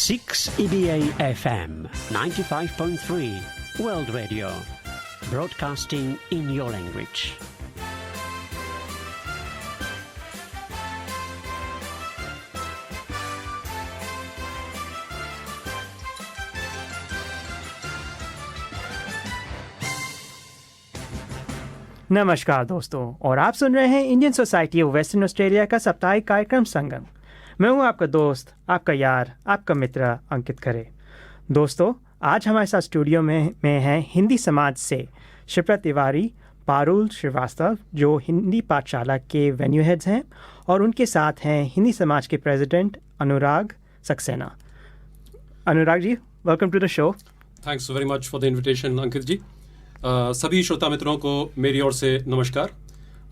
6EBA FM 95.3 World Radio, broadcasting in your language. नमस्कार दोस्तों, और आप सुन रहे हैं Indian society of western Australia का साप्ताहिक कार्यक्रम संगम। मैं हूं आपका दोस्त, आपका यार, आपका मित्र अंकित खरे। दोस्तों, आज हमारे साथ स्टूडियो में हैं हिंदी समाज से शिप्रा तिवारी, पारुल श्रीवास्तव, जो हिंदी पाठशाला के वेन्यू हेड्स हैं, और उनके साथ हैं हिंदी समाज के president Anurag Saxena. Anurag ji, welcome to the show. Thanks very much for the invitation Ankit ji. सभी श्रोता मित्रों को मेरी ओर से नमस्कार।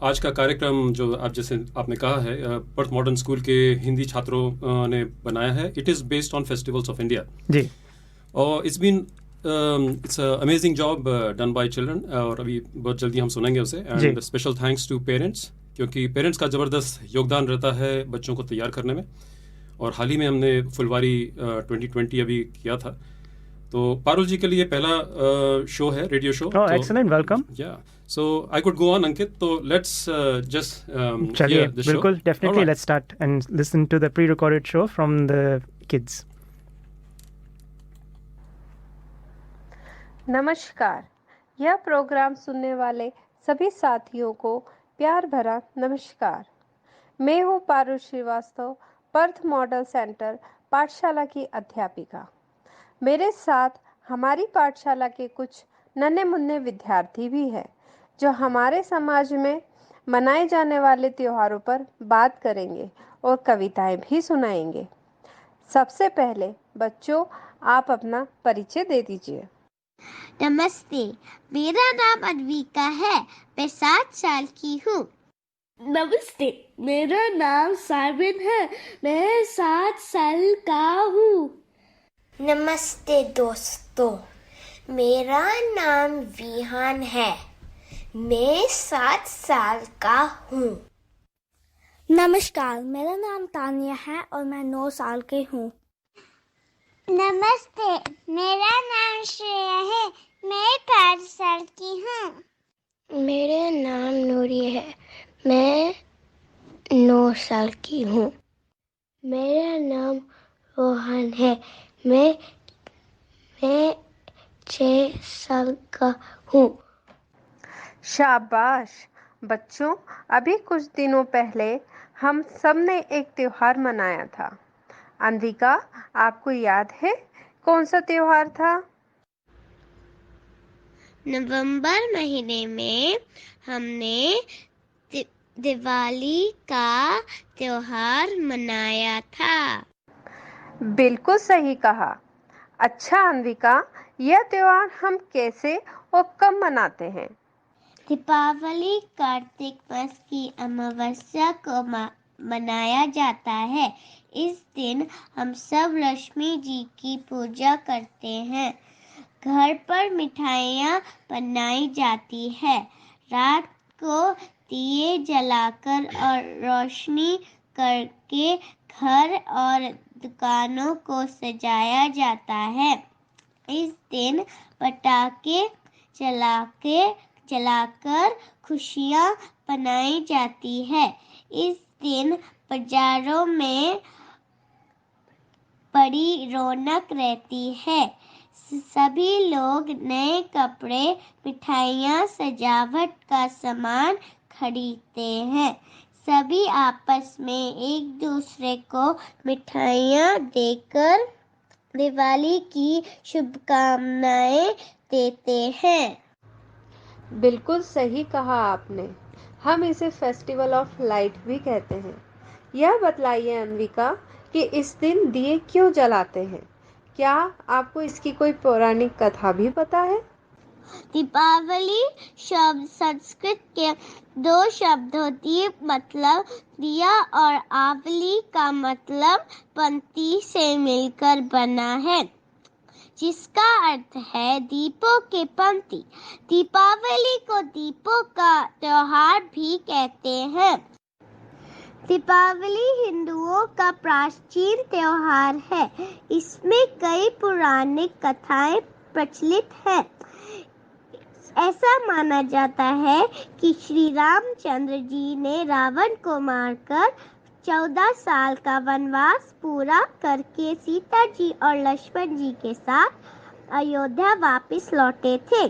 आज का कार्यक्रम जो आप जैसे आपने कहा है पर्थ मॉडर्न स्कूल के हिंदी छात्रों ने बनाया है। It is based on festivals of India जी, और it's amazing job done by children, और अभी बहुत जल्दी हम सुनेंगे उसे। And special thanks to parents, क्योंकि पेरेंट्स का ज़बरदस्त योगदान रहता है बच्चों को तैयार करने में। और हाल ही में हमने फुलवारी 2020 अभी किया था। तो पारुल जी के लिए पहला शो है, रेडियो शो। Excellent, welcome. या सो आई कुड गो ऑन अंकित, तो लेट्स जस्ट चलिए, बिल्कुल, definitely let's start and listen to the pre recorded show from the kids. नमस्कार। यह प्रोग्राम सुनने वाले सभी साथियों को प्यार भरा नमस्कार। मैं हूँ Parul Srivastava, Perth model centre पाठशाला की अध्यापिका। मेरे साथ हमारी पाठशाला के कुछ नन्हे मुन्ने विद्यार्थी भी हैं, जो हमारे समाज में मनाए जाने वाले त्योहारों पर बात करेंगे और कविताएं भी सुनाएंगे। सबसे पहले बच्चों, आप अपना परिचय दे दीजिए। नमस्ते, मेरा नाम अन्विका है। मैं 7 साल की हूँ। नमस्ते, मेरा नाम साइमन है। मैं 7 साल का हूँ। नमस्ते दोस्तों, मेरा नाम विहान है। मैं 7 साल का हूँ। नमस्कार, मेरा नाम तानिया है और मैं 9 साल की हूँ। नमस्ते, मेरा नाम श्रेया है। मैं 5 साल की हूँ। मेरा नाम नूरी है। मैं 9 साल की हूँ। मेरा नाम रोहन है। मैं 6 साल का हूँ। शाबाश बच्चों, अभी कुछ दिनों पहले हम सब ने एक त्योहार मनाया था। अन्विका, आपको याद है कौन सा त्योहार था? नवंबर महीने में हमने दिवाली का त्योहार मनाया था। बिल्कुल सही कहा। अच्छा अन्विका, यह त्योहार हम कैसे और कब मनाते हैं? दीपावली कार्तिक मास की अमावस्या को मनाया जाता है। इस दिन हम सब लक्ष्मी जी की पूजा करते हैं। घर पर मिठाइयाँ बनाई जाती है। रात को दिए जलाकर और रोशनी करके घर और दुकानों को सजाया जाता है। इस दिन पटाखे जलाकर खुशियाँ मनाई जाती है। इस दिन बाजारों में बड़ी रौनक रहती है। सभी लोग नए कपड़े, मिठाइयाँ, सजावट का सामान खरीदते हैं। सभी आपस में एक दूसरे को मिठाइयाँ देकर दिवाली की शुभकामनाएं देते हैं। बिल्कुल सही कहा आपने। हम इसे फेस्टिवल ऑफ लाइट भी कहते हैं। यह बतलाइए अन्विका कि इस दिन दिए क्यों जलाते हैं? क्या आपको इसकी कोई पौराणिक कथा भी पता है? दीपावली शब्द संस्कृत के 2 शब्दों दीप मतलब दिया और आवली का मतलब पंक्ति से मिलकर बना है, जिसका अर्थ है दीपों की पंक्ति। दीपावली को दीपों का त्योहार भी कहते हैं। दीपावली हिंदुओं का प्राचीन त्योहार है। इसमें कई पौराणिक कथाएं प्रचलित हैं। ऐसा माना जाता है कि श्री रामचंद्र जी ने रावण को मारकर 14 साल का वनवास पूरा करके सीता जी और लक्ष्मण जी के साथ अयोध्या वापस लौटे थे।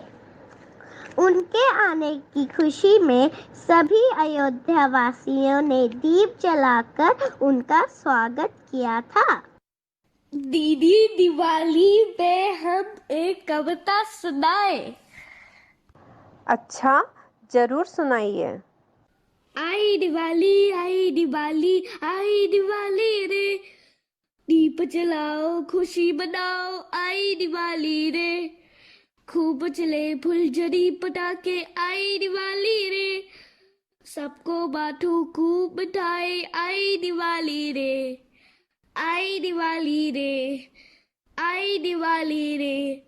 उनके आने की खुशी में सभी अयोध्या वासियों ने दीप जलाकर उनका स्वागत किया था। दीदी, दिवाली पे हम एक कविता सुनाए। अच्छा, जरूर सुनाइए। आई दिवाली, आई दिवाली, आई दिवाली रे, दीप जलाओ खुशी मनाओ, आई दिवाली रे, खूब चले फुलझड़ी पटाखे, आई दिवाली रे, सबको बांटो खूब मिठाई, आई दिवाली रे, आई दिवाली रे, आई दिवाली रे,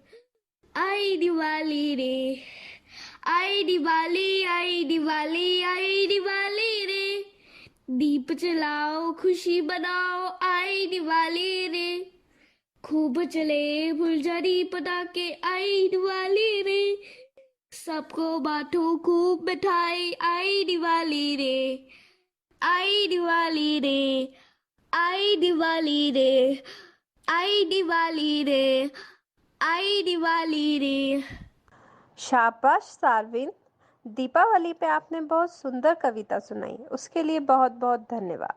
आई दिवाली रे, आई दिवाली, आई दिवाली, आई दिवाली रे, दीप जलाओ खुशी मनाओ, आई दिवाली रे, खूब चले फुलझड़ी पटाखे, आई दिवाली रे, सबको बांटो खूब मिठाई, आई दिवाली रे, आई दिवाली रे, आई दिवाली रे, आई दिवाली रे, आई दिवाली रे। शाबाश सारविन, दीपावली पे आपने बहुत सुंदर कविता सुनाई, उसके लिए बहुत बहुत धन्यवाद।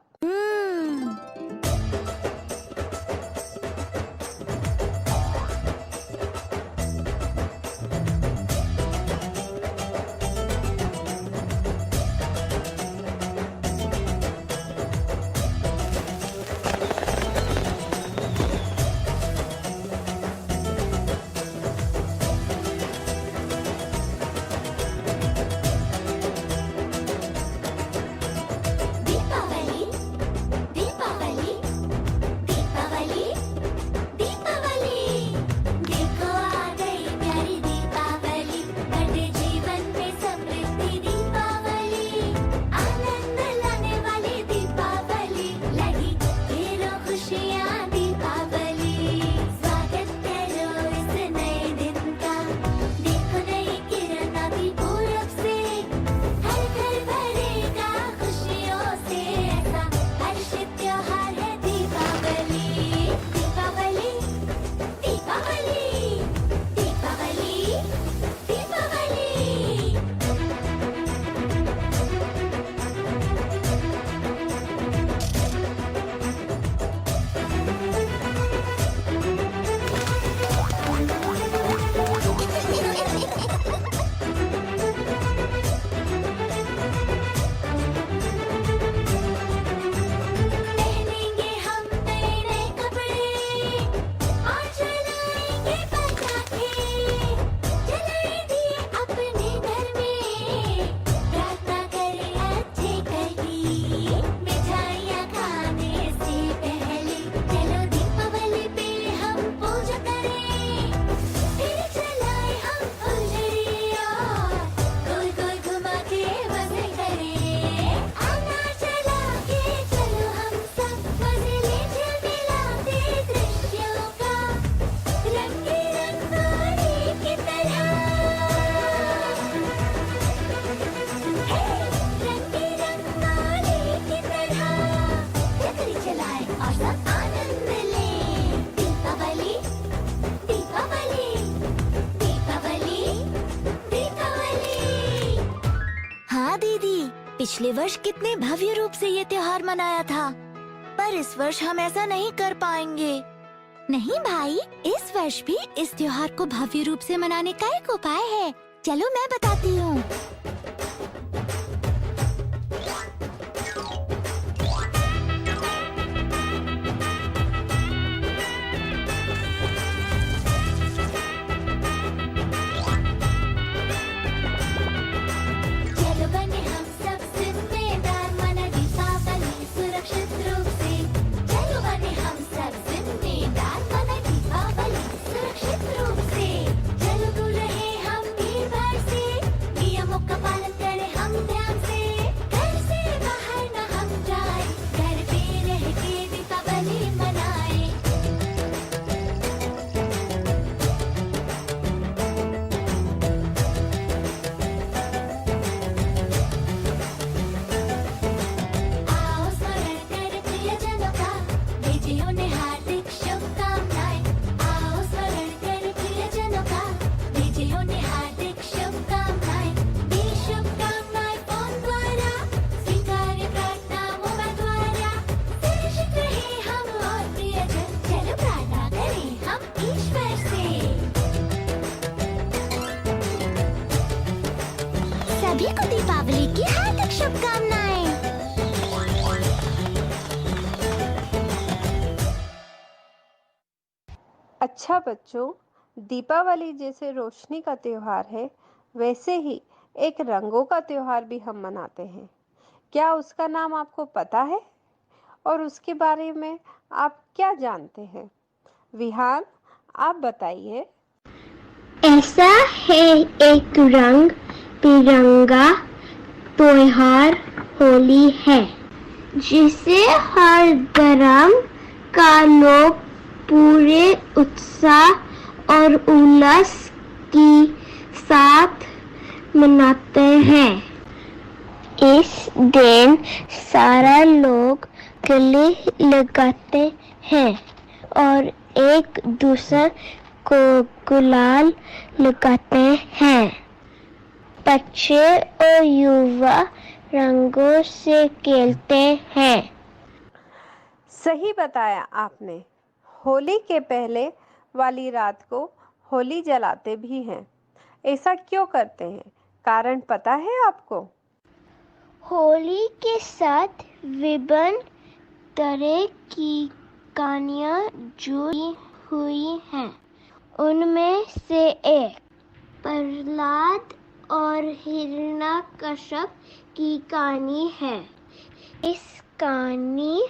पिछले वर्ष कितने भव्य रूप से ये त्योहार मनाया था, पर इस वर्ष हम ऐसा नहीं कर पाएंगे। नहीं भाई, इस वर्ष भी इस त्योहार को भव्य रूप से मनाने का एक उपाय है। चलो मैं बताती हूँ। सभी को दीपावली की हार्दिक शुभकामनाएं। अच्छा बच्चों, दीपावली जैसे रोशनी का त्योहार है, वैसे ही एक रंगों का त्योहार भी हम मनाते हैं। क्या उसका नाम आपको पता है? और उसके बारे में आप क्या जानते हैं? विहान, आप बताइए। ऐसा है एक रंग बिरंगा त्योहार होली है, जिसे हर धर्म का लोग पूरे उत्साह और उल्लास के साथ मनाते हैं। इस दिन सारा लोग गले लगाते हैं और एक दूसरे को गुलाल लगाते हैं। बच्चे और युवा रंगों से खेलते हैं। सही बताया आपने। होली के पहले वाली रात को होली जलाते भी हैं। ऐसा क्यों करते हैं? कारण पता है आपको? होली के साथ विभिन्न तरह की कहानियाँ जुड़ी हुई हैं। उनमें से एक प्रहलाद और हिरण्यकश्यप की कहानी है। इस कहानी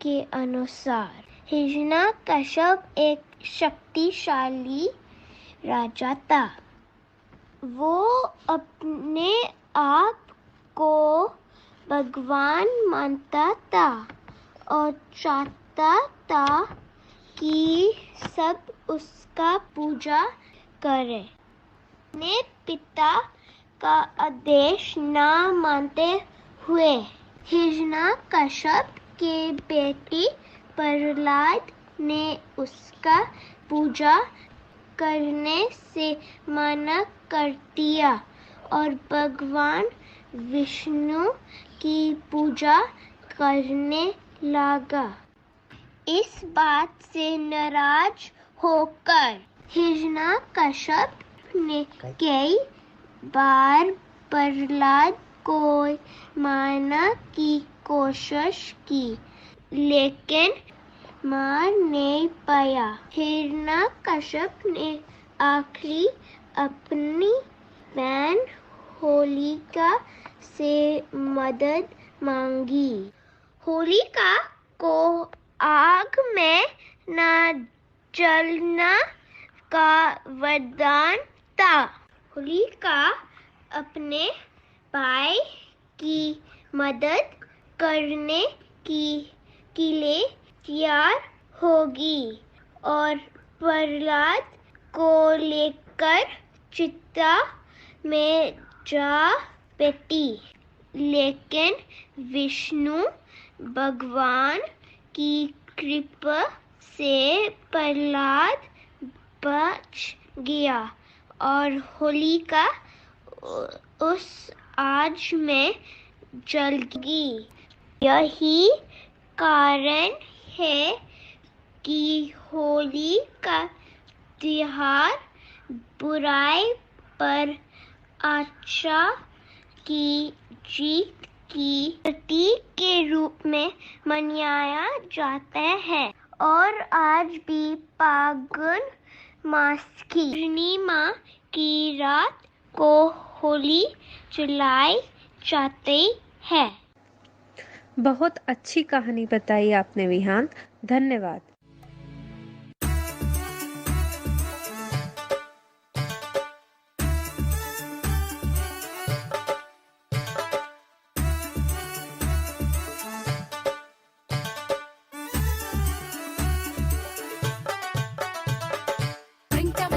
के अनुसार हिरण्यकश्यप एक शक्तिशाली राजा था। वो अपने आप को भगवान मानता था और चाहता था कि सब उसका पूजा करें। अपने पिता का आदेश न मानते हुए हिरण्यकश्यप के बेटे प्रहलाद ने उसका पूजा करने से मना कर दिया और भगवान विष्णु की पूजा करने लगा। इस बात से नाराज होकर हिरण्यकश्यप ने कई बार प्रहलाद को मारने की कोशिश की, लेकिन मार नहीं पाया। हिरण्यकश्यप ने आखिरी अपनी बहन होलिका से मदद मांगी। होलिका को आग में न जलना का वरदान था। होलिका अपने भाई की मदद करने के लिए तैयार होगी और प्रहलाद को लेकर चिता में जा बैठी, लेकिन विष्णु भगवान की कृपा से प्रहलाद बच गया और होलिका उस आग में जल गई। यही कारण है कि होली का त्योहार बुराई पर अच्छा की जीत की प्रतीक के रूप में मनाया जाता है और आज भी फागुन मास की पूर्णिमा की रात को होली जलाई जाती है। बहुत अच्छी कहानी बताई आपने विहान, धन्यवाद। Springtime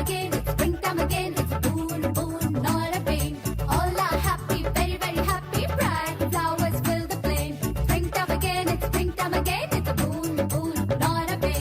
again, it's a boon, boon, not a bane.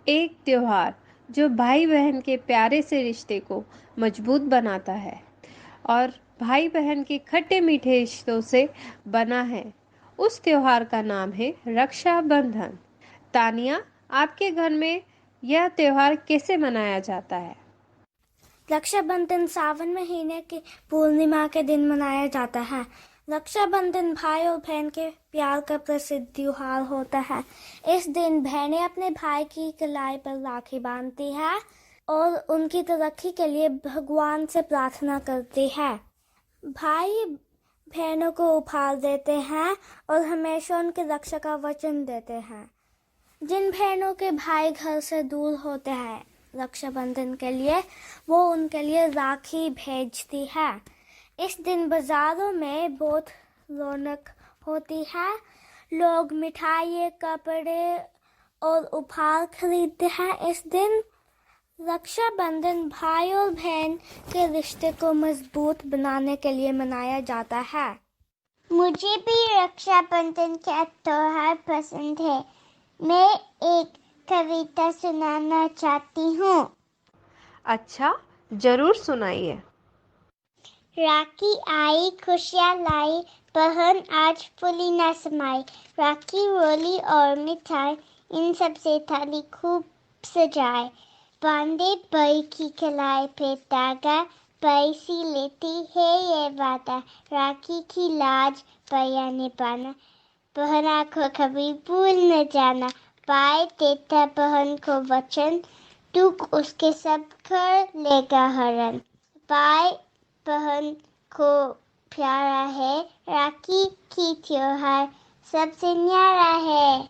एक त्योहार जो भाई बहन के प्यारे से रिश्ते को मजबूत बनाता है और भाई बहन के खट्टे मीठे रिश्तों से बना है, उस त्योहार का नाम है रक्षाबंधन। तानिया, आपके घर में यह त्योहार कैसे मनाया जाता है? रक्षाबंधन सावन महीने की पूर्णिमा के दिन मनाया जाता है। रक्षाबंधन भाई और बहन के प्यार का प्रसिद्ध त्योहार होता है। इस दिन बहनें अपने भाई की कलाई पर राखी बांधती है और उनकी तरक्की के लिए भगवान से प्रार्थना करती है। भाई बहनों को उपहार देते हैं और हमेशा उनकी रक्षा का वचन देते हैं। जिन बहनों के भाई घर से दूर होते हैं, रक्षाबंधन के लिए वो उनके लिए राखी भेजती है। इस दिन बाजारों में बहुत रौनक होती है। लोग मिठाई, कपड़े और उपहार खरीदते हैं। इस दिन रक्षाबंधन भाई और बहन के रिश्ते को मजबूत बनाने के लिए मनाया जाता है। मुझे भी रक्षाबंधन का त्योहार पसंद है। मैं एक कविता सुनाना चाहती हूँ। अच्छा, जरूर सुनाइए। राखी आई खुशियाँ लाई, बहन आज फूली न समाई। राखी रोली और मिठाई, इन सब से थाली खूब सजाए। बांधे भाई की कलाई पे धागा, भाई सी लेती है ये वादा। राखी की लाज भैया निभाना, बहना को कभी भूल न जाना। भाई देता बहन को वचन, दुख उसके सब कर लेगा हरण। भाई बहन को प्यारा है, राखी की त्योहार सबसे न्यारा है।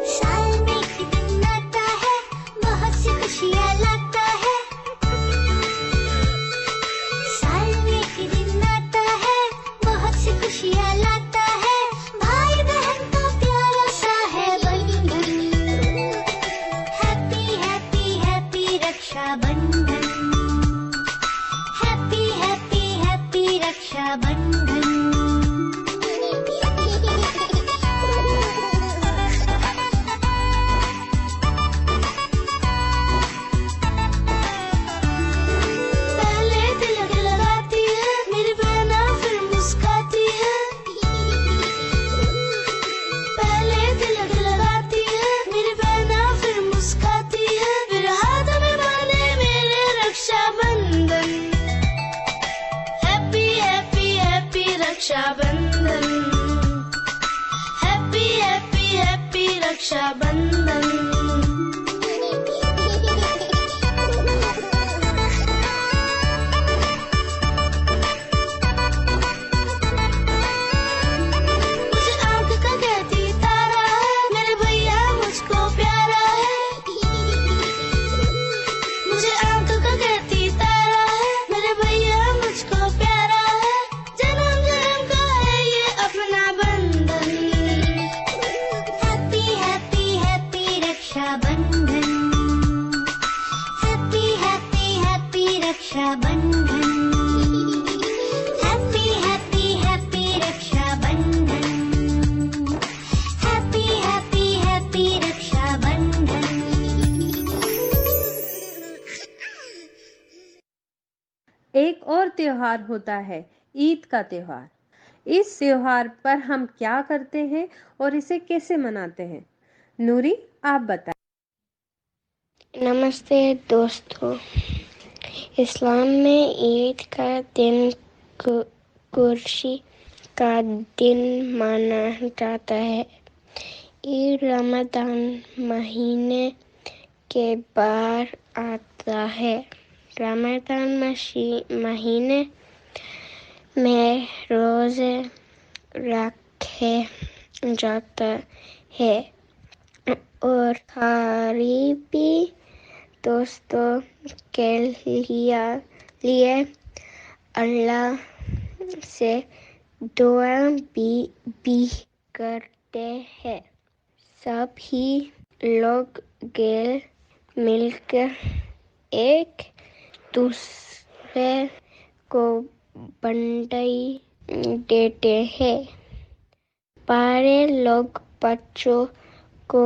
साल में एक दिन आता है, बहुत सी खुशियाँ लाता है। साल में एक दिन आता है, बहुत सी खुशियाँ लाता है। भाई बहन का प्यारा सा है बंधन। Happy happy happy Rakshabandhan. Happy happy happy Rakshabandhan. Rakshabandhan, happy happy happy Rakshabandhan. मुझे आँख का कहती तारा है, मेरे भैया मुझको प्यारा है। मुझे आँख का कहती तारा है, मेरे भैया मुझको प्यारा है। जन्म जन्म का है ये अपना बंधन। Happy happy happy Rakshabandhan. Happy happy happy Rakshabandhan. Happy happy happy Rakshabandhan. Happy happy happy Rakshabandhan. एक और त्योहार होता है ईद का त्योहार। इस त्योहार पर हम क्या करते हैं और इसे कैसे मनाते हैं? नूरी, आप बताएं। नमस्ते दोस्तों। इस्लाम में ईद का दिन खुशी का दिन माना जाता है। ईद रमजान महीने के बाद आता है। रमजान महीने में रोजे रखे जाता है और करीबी दोस्तों के लिए अल्लाह से दुआ भी करते हैं। सभी लोग मिलकर एक दूसरे को बंटाई देते हैं। बड़े लोग बच्चों को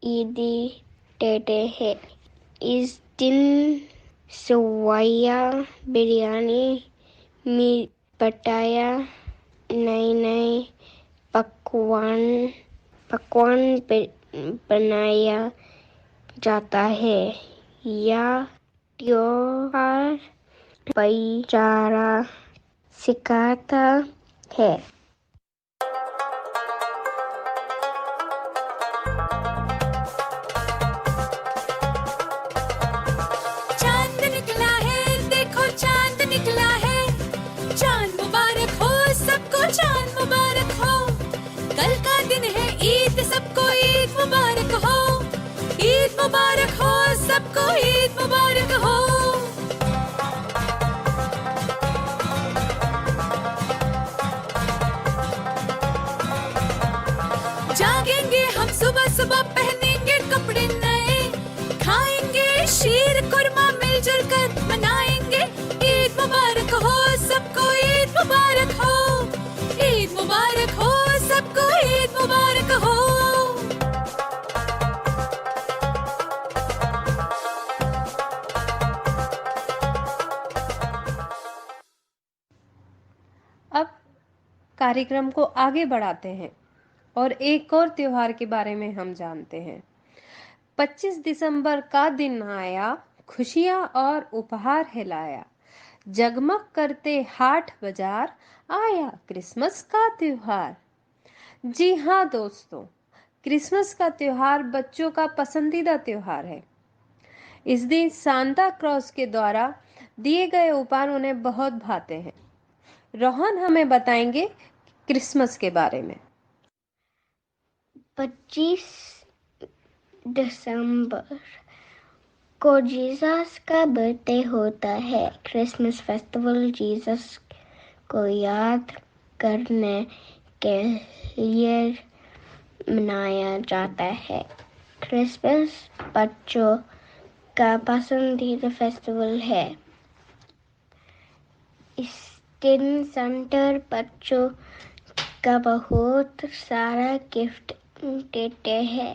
ईदी देते हैं। इस दिन सवैया, बिरयानी, मिठाइया, नए पकवान बनाया जाता है। यह त्योहार भाईचारा सिखाता है। चांद निकला है, देखो चांद निकला है। चांद मुबारक हो सबको, चांद मुबारक हो। कल का दिन है ईद, सबको ईद मुबारक हो। ईद मुबारक हो सबको, ईद मुबारक हो। जागेंगे हम सुबह सुबह, पहनेंगे कपड़े नए, खाएंगे शीर कुरमा, मिलजुल कर मनाएंगे। ईद मुबारक हो सबको, ईद मुबारक हो। ईद मुबारक हो सबको, ईद मुबारक हो। अब कार्यक्रम को आगे बढ़ाते हैं और एक और त्योहार के बारे में हम जानते हैं। 25 दिसंबर का दिन आया, खुशियां और उपहार हिलाया। जगमग करते हाट बाजार, आया क्रिसमस का त्योहार। जी हाँ दोस्तों, क्रिसमस का त्योहार बच्चों का पसंदीदा त्योहार है। इस दिन सांता क्लॉस के द्वारा दिए गए उपहार उन्हें बहुत भाते हैं। रोहन हमें बताएंगे क्रिसमस के बारे में। 25 दिसंबर को जीसस का बर्थडे होता है। क्रिसमस फेस्टिवल जीसस को याद करने के लिए मनाया जाता है। क्रिसमस बच्चों का पसंदीदा फेस्टिवल है। इस दिन सांता बच्चों का बहुत सारा गिफ्ट देते हैं।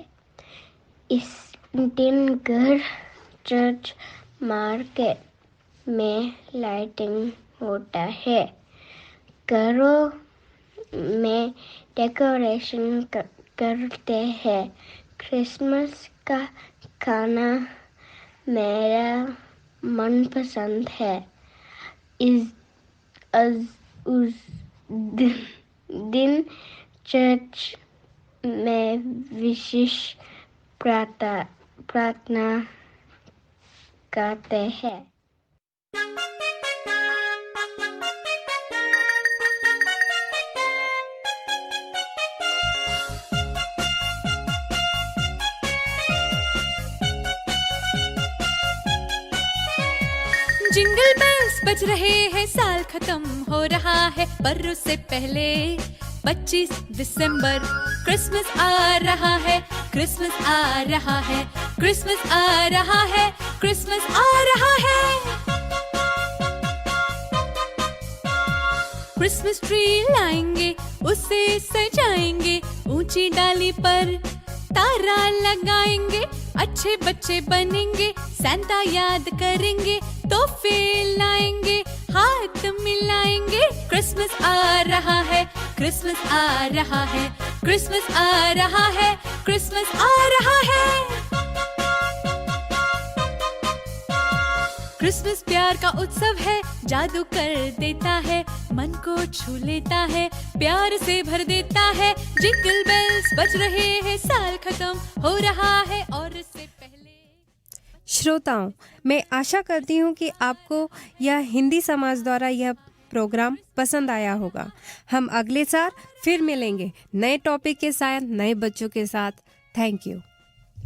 इस दिन घर, चर्च, मार्केट में लाइटिंग होता है। घरों में डेकोरेशन करते हैं। क्रिसमस का खाना मेरा मनपसंद है। उस दिन चर्च में विशेष प्रार्थना करते हैं। जिंगल बेल्स बज रहे हैं, साल खत्म हो रहा है, पर उससे पहले 25 दिसंबर क्रिसमस आ रहा है। क्रिसमस आ रहा है, क्रिसमस आ रहा है, क्रिसमस आ रहा है। क्रिसमस ट्री लाएंगे, उसे सजाएंगे, ऊंची डाली पर तारा लगाएंगे। अच्छे बच्चे बनेंगे, सांता याद करेंगे, तोहफे लाएंगे, हाथ मिलाएंगे। क्रिसमस आ रहा है, क्रिसमस आ रहा है, क्रिसमस आ रहा है, क्रिसमस आ रहा है। क्रिसमस प्यार का उत्सव है, जादू कर देता है, मन को छू लेता है, प्यार से भर देता है। जिंगल बेल्स बज रहे हैं, साल खत्म हो रहा है, और इससे पहले। श्रोताओं, मैं आशा करती हूँ कि आपको यह हिंदी समाज द्वारा यह प्रोग्राम पसंद आया होगा। हम अगले साल फिर मिलेंगे नए टॉपिक के साथ, नए बच्चों के साथ। Thank you.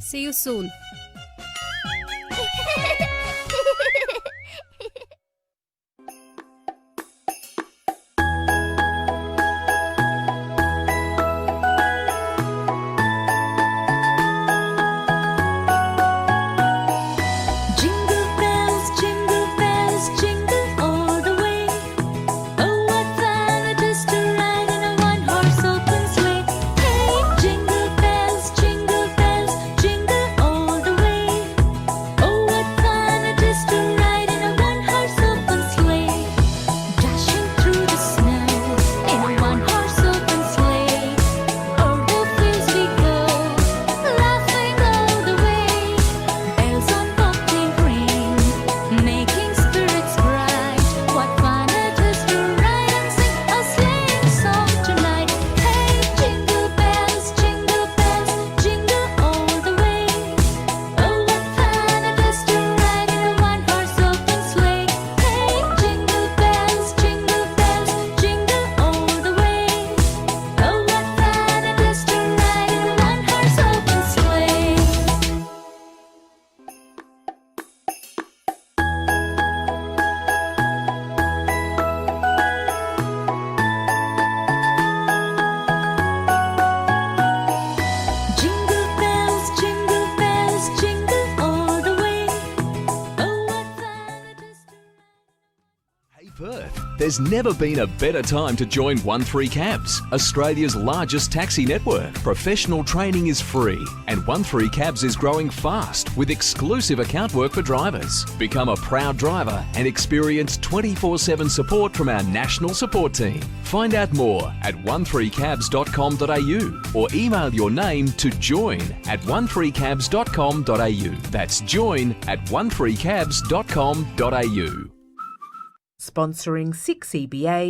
See you soon. Jingle bells, There's never been a better time to join 13Cabs, Australia's largest taxi network. Professional training is free and 13Cabs is growing fast with exclusive account work for drivers. Become a proud driver and experience 24/7 support from our national support team. Find out more at 13cabs.com.au or email your name to join@13cabs.com.au. That's join@13cabs.com.au. Sponsoring 6EBA